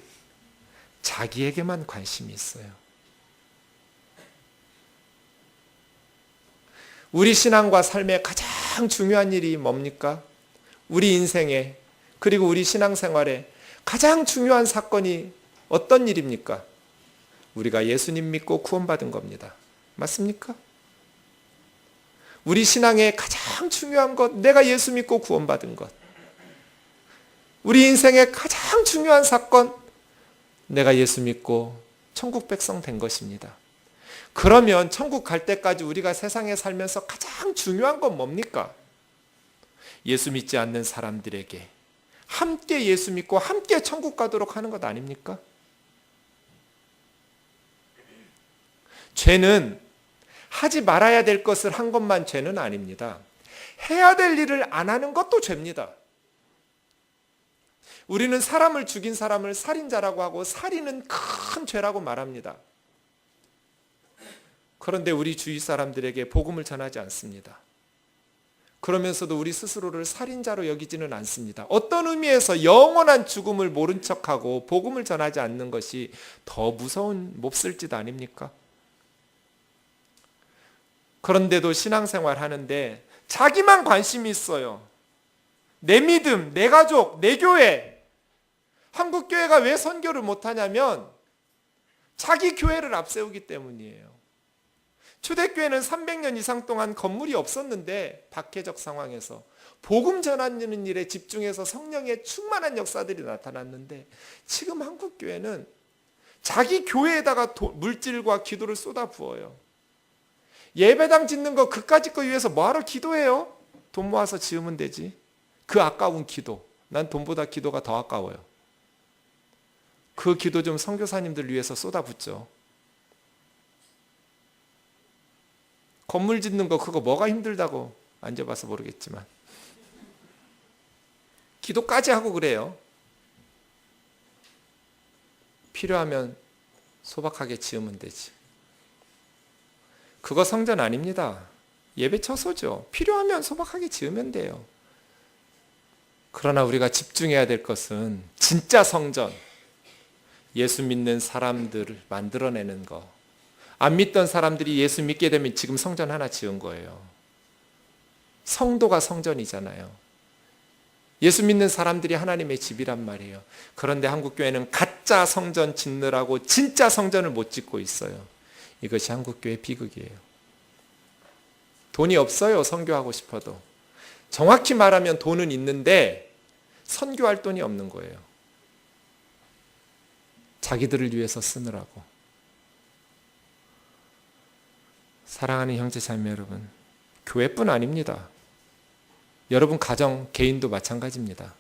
자기에게만 관심이 있어요. 우리 신앙과 삶의 가장 중요한 일이 뭡니까? 우리 인생에, 그리고 우리 신앙생활에 가장 중요한 사건이 어떤 일입니까? 우리가 예수님 믿고 구원받은 겁니다. 맞습니까? 우리 신앙의 가장 중요한 것, 내가 예수 믿고 구원받은 것. 우리 인생의 가장 중요한 사건, 내가 예수 믿고 천국 백성 된 것입니다. 그러면 천국 갈 때까지 우리가 세상에 살면서 가장 중요한 건 뭡니까? 예수 믿지 않는 사람들에게 함께 예수 믿고 함께 천국 가도록 하는 것 아닙니까? 죄는 하지 말아야 될 것을 한 것만 죄는 아닙니다. 해야 될 일을 안 하는 것도 죄입니다. 우리는 사람을 죽인 사람을 살인자라고 하고 살인은 큰 죄라고 말합니다. 그런데 우리 주위 사람들에게 복음을 전하지 않습니다. 그러면서도 우리 스스로를 살인자로 여기지는 않습니다. 어떤 의미에서 영원한 죽음을 모른 척하고 복음을 전하지 않는 것이 더 무서운 몹쓸 짓 아닙니까? 그런데도 신앙생활 하는데 자기만 관심이 있어요. 내 믿음, 내 가족, 내 교회. 한국교회가 왜 선교를 못하냐면 자기 교회를 앞세우기 때문이에요. 초대교회는 300년 이상 동안 건물이 없었는데 박해적 상황에서 복음 전하는 일에 집중해서 성령의 충만한 역사들이 나타났는데, 지금 한국교회는 자기 교회에다가 물질과 기도를 쏟아 부어요. 예배당 짓는 거 그까짓 거 위해서 뭐하러 기도해요? 돈 모아서 지으면 되지. 그 아까운 기도, 난 돈보다 기도가 더 아까워요. 그 기도 좀 선교사님들 위해서 쏟아붓죠. 건물 짓는 거 그거 뭐가 힘들다고 앉아봐서 모르겠지만 기도까지 하고 그래요. 필요하면 소박하게 지으면 되지. 그거 성전 아닙니다. 예배 처소죠. 필요하면 소박하게 지으면 돼요. 그러나 우리가 집중해야 될 것은 진짜 성전, 예수 믿는 사람들을 만들어내는 거. 안 믿던 사람들이 예수 믿게 되면 지금 성전 하나 지은 거예요. 성도가 성전이잖아요. 예수 믿는 사람들이 하나님의 집이란 말이에요. 그런데 한국교회는 가짜 성전 짓느라고 진짜 성전을 못 짓고 있어요. 이것이 한국교회 비극이에요. 돈이 없어요. 선교하고 싶어도. 정확히 말하면 돈은 있는데 선교할 돈이 없는 거예요. 자기들을 위해서 쓰느라고. 사랑하는 형제 자매 여러분, 교회뿐 아닙니다. 여러분 가정, 개인도 마찬가지입니다.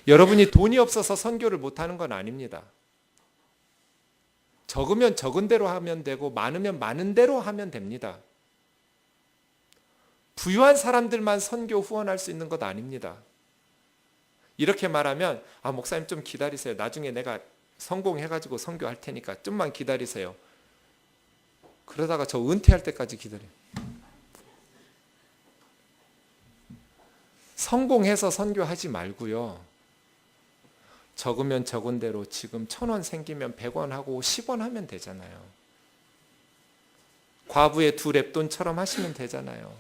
여러분이 돈이 없어서 선교를 못하는 건 아닙니다. 적으면 적은 대로 하면 되고 많으면 많은 대로 하면 됩니다. 부유한 사람들만 선교 후원할 수 있는 것 아닙니다. 이렇게 말하면 목사님 좀 기다리세요. 나중에 내가 성공해가지고 선교할 테니까 좀만 기다리세요. 그러다가 저 은퇴할 때까지 기다려요. 성공해서 선교하지 말고요. 적으면 적은 대로 지금 1,000원 생기면 100원 하고 10원 하면 되잖아요. 과부의 2랩돈처럼 하시면 되잖아요.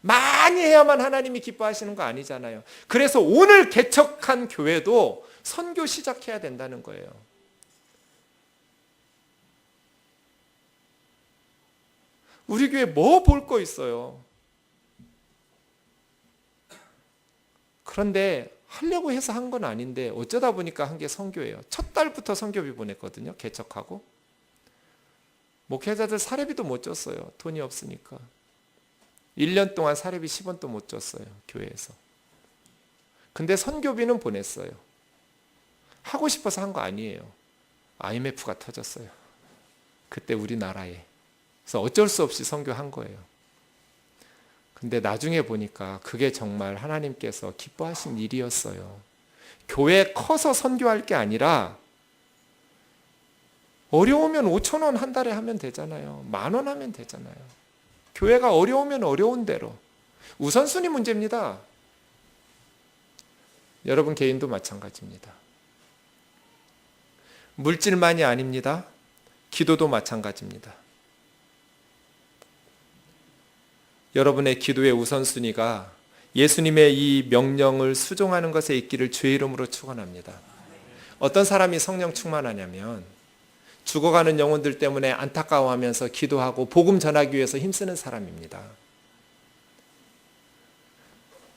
많이 해야만 하나님이 기뻐하시는 거 아니잖아요. 그래서 오늘 개척한 교회도 선교 시작해야 된다는 거예요. 우리 교회 뭐 볼 거 있어요. 그런데 하려고 해서 한 건 아닌데 어쩌다 보니까 한 게 선교예요. 첫 달부터 선교비 보냈거든요. 개척하고. 목회자들 사례비도 못 줬어요. 돈이 없으니까. 1년 동안 사례비 10원도 못 줬어요. 교회에서. 근데 선교비는 보냈어요. 하고 싶어서 한 거 아니에요. IMF가 터졌어요. 그때 우리나라에. 그래서 어쩔 수 없이 선교한 거예요. 근데 나중에 보니까 그게 정말 하나님께서 기뻐하신 일이었어요. 교회 커서 선교할 게 아니라 어려우면 5,000원 한 달에 하면 되잖아요. 10,000원 하면 되잖아요. 교회가 어려우면 어려운 대로. 우선순위 문제입니다. 여러분 개인도 마찬가지입니다. 물질만이 아닙니다. 기도도 마찬가지입니다. 여러분의 기도의 우선순위가 예수님의 이 명령을 수종하는 것에 있기를 주의 이름으로 축원합니다. 어떤 사람이 성령 충만하냐면 죽어가는 영혼들 때문에 안타까워하면서 기도하고 복음 전하기 위해서 힘쓰는 사람입니다.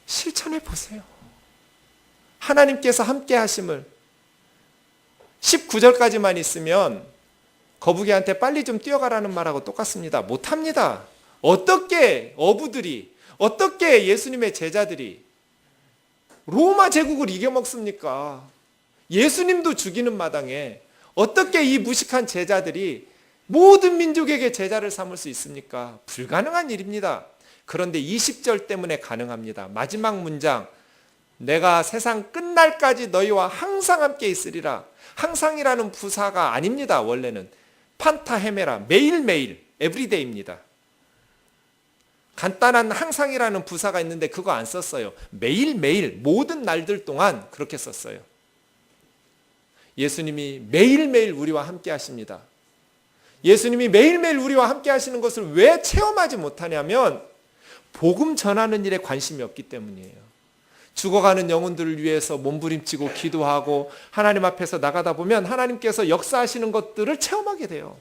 실천해 보세요. 하나님께서 함께 하심을 19절까지만 있으면 거북이한테 빨리 좀 뛰어가라는 말하고 똑같습니다. 못합니다. 어떻게 어부들이, 어떻게 예수님의 제자들이 로마 제국을 이겨먹습니까? 예수님도 죽이는 마당에 어떻게 이 무식한 제자들이 모든 민족에게 제자를 삼을 수 있습니까? 불가능한 일입니다. 그런데 20절 때문에 가능합니다. 마지막 문장, 내가 세상 끝날까지 너희와 항상 함께 있으리라. 항상이라는 부사가 아닙니다. 원래는 판타헤메라, 매일매일, 에브리데이입니다. 간단한 항상이라는 부사가 있는데 그거 안 썼어요. 매일매일, 모든 날들 동안 그렇게 썼어요. 예수님이 매일매일 우리와 함께 하십니다. 예수님이 매일매일 우리와 함께 하시는 것을 왜 체험하지 못하냐면 복음 전하는 일에 관심이 없기 때문이에요. 죽어가는 영혼들을 위해서 몸부림치고 기도하고 하나님 앞에서 나가다 보면 하나님께서 역사하시는 것들을 체험하게 돼요.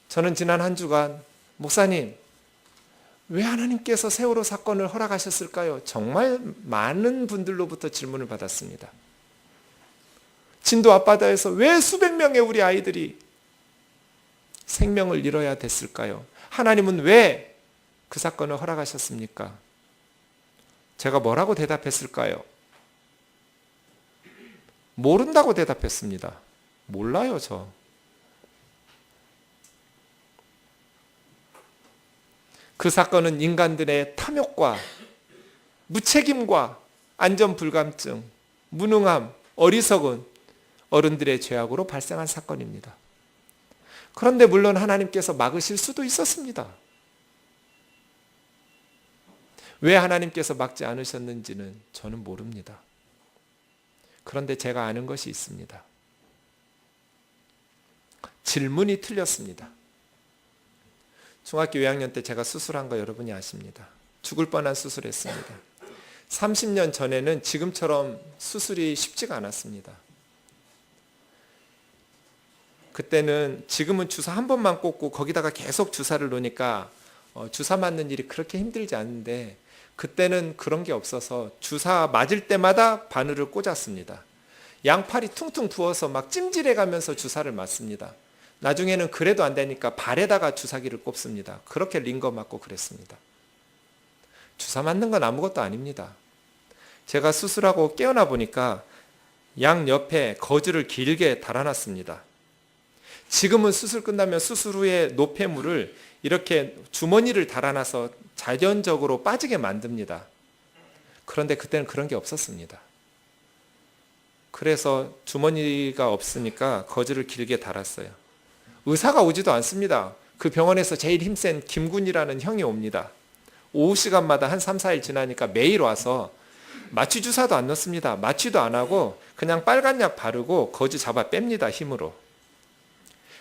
저는 지난 한 주간 목사님, 왜 하나님께서 세월호 사건을 허락하셨을까요? 정말 많은 분들로부터 질문을 받았습니다. 진도 앞바다에서 왜 수백 명의 우리 아이들이 생명을 잃어야 됐을까요? 하나님은 왜 그 사건을 허락하셨습니까? 제가 뭐라고 대답했을까요? 모른다고 대답했습니다. 몰라요, 저. 그 사건은 인간들의 탐욕과 무책임과 안전불감증, 무능함, 어리석은 어른들의 죄악으로 발생한 사건입니다. 그런데 물론 하나님께서 막으실 수도 있었습니다. 왜 하나님께서 막지 않으셨는지는 저는 모릅니다. 그런데 제가 아는 것이 있습니다. 질문이 틀렸습니다. 중학교 2학년 때 제가 수술한 거 여러분이 아십니다. 죽을 뻔한 수술했습니다. 30년 전에는 지금처럼 수술이 쉽지가 않았습니다. 그때는 지금은 주사 한 번만 꽂고 거기다가 계속 주사를 놓으니까 주사 맞는 일이 그렇게 힘들지 않은데 그때는 그런 게 없어서 주사 맞을 때마다 바늘을 꽂았습니다. 양팔이 퉁퉁 부어서 막 찜질해가면서 주사를 맞습니다. 나중에는 그래도 안 되니까 발에다가 주사기를 꼽습니다. 그렇게 링거 맞고 그랬습니다. 주사 맞는 건 아무것도 아닙니다. 제가 수술하고 깨어나 보니까 양 옆에 거즈를 길게 달아놨습니다. 지금은 수술 끝나면 수술 후에 노폐물을 이렇게 주머니를 달아놔서 자연적으로 빠지게 만듭니다. 그런데 그때는 그런 게 없었습니다. 그래서 주머니가 없으니까 거즈를 길게 달았어요. 의사가 오지도 않습니다. 그 병원에서 제일 힘센 김군이라는 형이 옵니다. 오후 시간마다 한 3, 4일 지나니까 매일 와서 마취 주사도 안 넣습니다. 마취도 안 하고 그냥 빨간 약 바르고 거즈 잡아 뺍니다. 힘으로.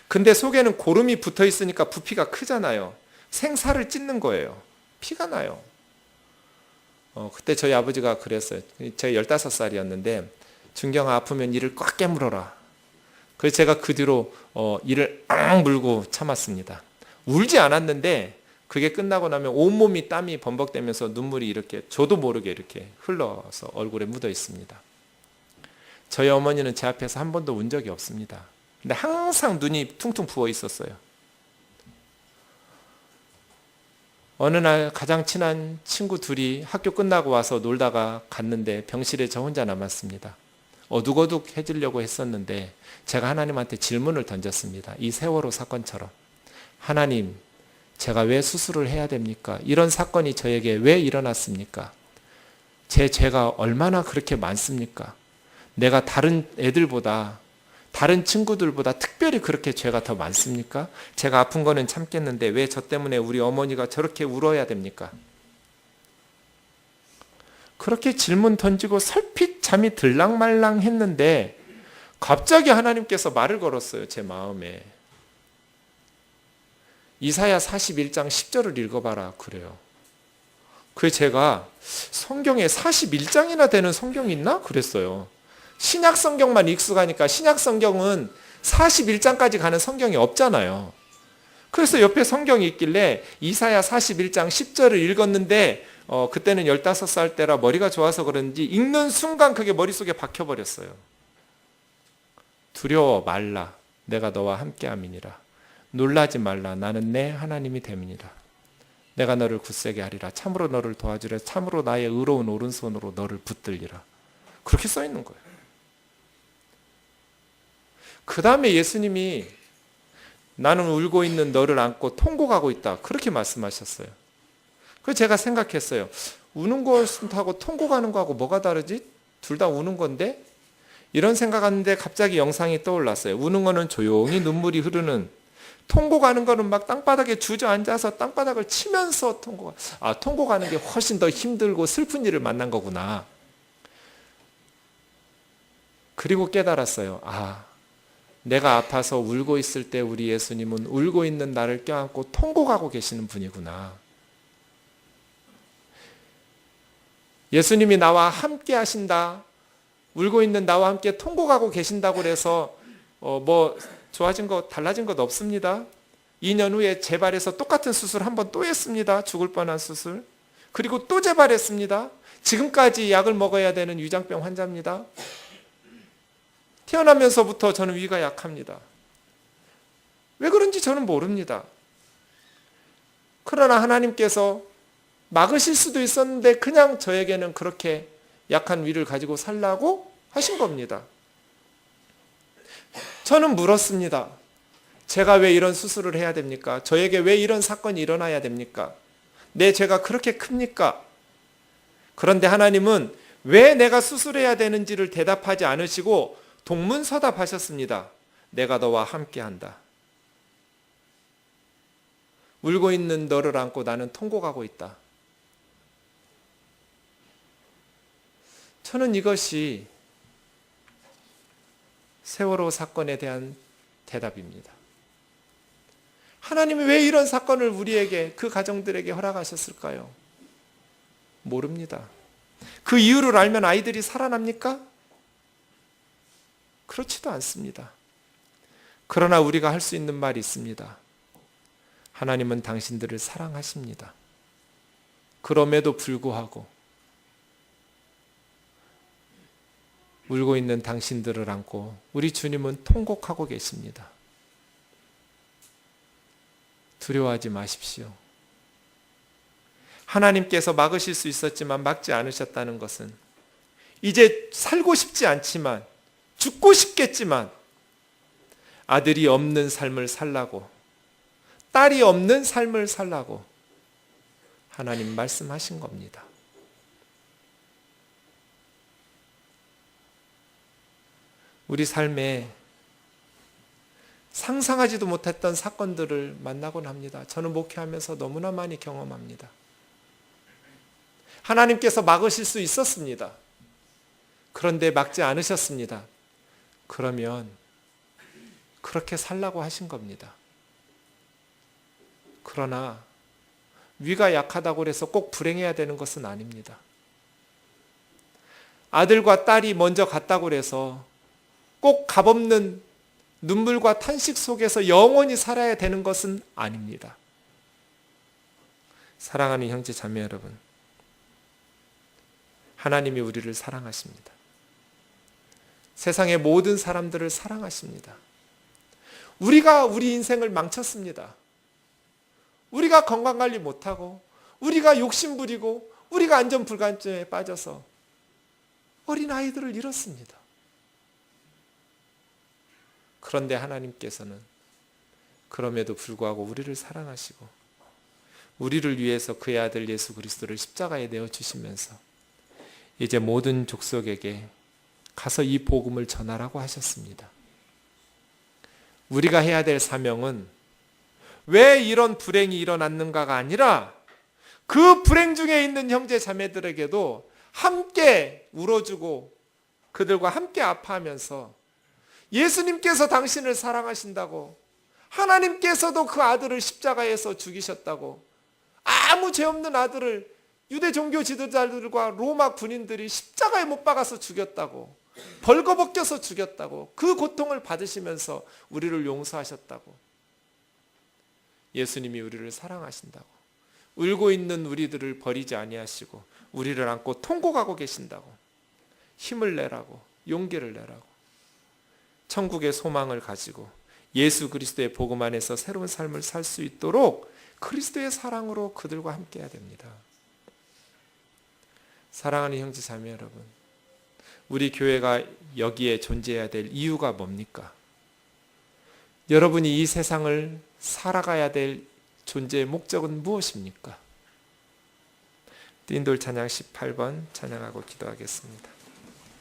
근데 속에는 고름이 붙어 있으니까 부피가 크잖아요. 생살을 찢는 거예요. 피가 나요. 그때 저희 아버지가 그랬어요. 제가 15살이었는데 준경아 아프면 이를 꽉 깨물어라. 그래서 제가 그 뒤로 이를 앙 물고 참았습니다. 울지 않았는데 그게 끝나고 나면 온몸이 땀이 범벅되면서 눈물이 이렇게 저도 모르게 이렇게 흘러서 얼굴에 묻어 있습니다. 저희 어머니는 제 앞에서 한 번도 운 적이 없습니다. 근데 항상 눈이 퉁퉁 부어 있었어요. 어느 날 가장 친한 친구 둘이 학교 끝나고 와서 놀다가 갔는데 병실에 저 혼자 남았습니다. 어둑어둑해지려고 했었는데 제가 하나님한테 질문을 던졌습니다. 이 세월호 사건처럼. 하나님, 제가 왜 수술을 해야 됩니까? 이런 사건이 저에게 왜 일어났습니까? 제 죄가 얼마나 그렇게 많습니까? 내가 다른 애들보다 다른 친구들보다 특별히 그렇게 죄가 더 많습니까? 제가 아픈 거는 참겠는데 왜 저 때문에 우리 어머니가 저렇게 울어야 됩니까? 그렇게 질문 던지고 설핏 잠이 들랑말랑 했는데 갑자기 하나님께서 말을 걸었어요. 제 마음에. 이사야 41장 10절을 읽어봐라 그래요. 그래서 제가 성경에 41장이나 되는 성경이 있나? 그랬어요. 신약 성경만 익숙하니까 신약 성경은 41장까지 가는 성경이 없잖아요. 그래서 옆에 성경이 있길래 이사야 41장 10절을 읽었는데 그때는 15살 때라 머리가 좋아서 그런지 읽는 순간 그게 머릿속에 박혀버렸어요. 두려워 말라 내가 너와 함께함이니라. 놀라지 말라 나는 내 하나님이 됨이니라. 내가 너를 굳세게 하리라. 참으로 너를 도와주려. 참으로 나의 의로운 오른손으로 너를 붙들리라. 그렇게 써 있는 거예요. 그 다음에 예수님이 나는 울고 있는 너를 안고 통곡하고 있다. 그렇게 말씀하셨어요. 그래서 제가 생각했어요. 우는 것하고 통곡하는 거하고 뭐가 다르지? 둘 다 우는 건데? 이런 생각하는데 갑자기 영상이 떠올랐어요. 우는 거는 조용히 눈물이 흐르는, 통곡하는 거는 막 땅바닥에 주저앉아서 땅바닥을 치면서 통곡하는 게 훨씬 더 힘들고 슬픈 일을 만난 거구나. 그리고 깨달았어요. 내가 아파서 울고 있을 때 우리 예수님은 울고 있는 나를 껴안고 통곡하고 계시는 분이구나. 예수님이 나와 함께 하신다, 울고 있는 나와 함께 통곡하고 계신다고 해서 좋아진 것, 달라진 것 없습니다. 2년 후에 재발해서 똑같은 수술 한 번 또 했습니다. 죽을 뻔한 수술. 그리고 또 재발했습니다. 지금까지 약을 먹어야 되는 위장병 환자입니다. 태어나면서부터 저는 위가 약합니다. 왜 그런지 저는 모릅니다. 그러나 하나님께서 막으실 수도 있었는데 그냥 저에게는 그렇게 약한 위를 가지고 살라고 하신 겁니다. 저는 물었습니다. 제가 왜 이런 수술을 해야 됩니까? 저에게 왜 이런 사건이 일어나야 됩니까? 내 죄가 그렇게 큽니까? 그런데 하나님은 왜 내가 수술해야 되는지를 대답하지 않으시고 동문서답하셨습니다. 내가 너와 함께한다. 울고 있는 너를 안고 나는 통곡하고 있다. 저는 이것이 세월호 사건에 대한 대답입니다. 하나님이 왜 이런 사건을 우리에게, 그 가정들에게 허락하셨을까요? 모릅니다. 그 이유를 알면 아이들이 살아납니까? 그렇지도 않습니다. 그러나 우리가 할 수 있는 말이 있습니다. 하나님은 당신들을 사랑하십니다. 그럼에도 불구하고 울고 있는 당신들을 안고 우리 주님은 통곡하고 계십니다. 두려워하지 마십시오. 하나님께서 막으실 수 있었지만 막지 않으셨다는 것은 이제 살고 싶지 않지만, 죽고 싶겠지만 아들이 없는 삶을 살라고, 딸이 없는 삶을 살라고 하나님 말씀하신 겁니다. 우리 삶에 상상하지도 못했던 사건들을 만나곤 합니다. 저는 목회하면서 너무나 많이 경험합니다. 하나님께서 막으실 수 있었습니다. 그런데 막지 않으셨습니다. 그러면 그렇게 살라고 하신 겁니다. 그러나 위가 약하다고 해서 꼭 불행해야 되는 것은 아닙니다. 아들과 딸이 먼저 갔다고 해서 꼭 값없는 눈물과 탄식 속에서 영원히 살아야 되는 것은 아닙니다. 사랑하는 형제 자매 여러분, 하나님이 우리를 사랑하십니다. 세상의 모든 사람들을 사랑하십니다. 우리가 우리 인생을 망쳤습니다. 우리가 건강관리 못하고, 우리가 욕심부리고, 우리가 안전불감증에 빠져서 어린아이들을 잃었습니다. 그런데 하나님께서는 그럼에도 불구하고 우리를 사랑하시고 우리를 위해서 그의 아들 예수 그리스도를 십자가에 내어주시면서 이제 모든 족속에게 가서 이 복음을 전하라고 하셨습니다. 우리가 해야 될 사명은 왜 이런 불행이 일어났는가가 아니라 그 불행 중에 있는 형제 자매들에게도 함께 울어주고 그들과 함께 아파하면서 예수님께서 당신을 사랑하신다고, 하나님께서도 그 아들을 십자가에서 죽이셨다고, 아무 죄 없는 아들을 유대 종교 지도자들과 로마 군인들이 십자가에 못 박아서 죽였다고, 벌거벗겨서 죽였다고, 그 고통을 받으시면서 우리를 용서하셨다고, 예수님이 우리를 사랑하신다고, 울고 있는 우리들을 버리지 아니하시고 우리를 안고 통곡하고 계신다고, 힘을 내라고, 용기를 내라고, 천국의 소망을 가지고 예수 그리스도의 복음 안에서 새로운 삶을 살 수 있도록 그리스도의 사랑으로 그들과 함께 해야 됩니다. 사랑하는 형제 자매 여러분, 우리 교회가 여기에 존재해야 될 이유가 뭡니까? 여러분이 이 세상을 살아가야 될 존재의 목적은 무엇입니까? 띵돌 찬양 18번 찬양하고 기도하겠습니다.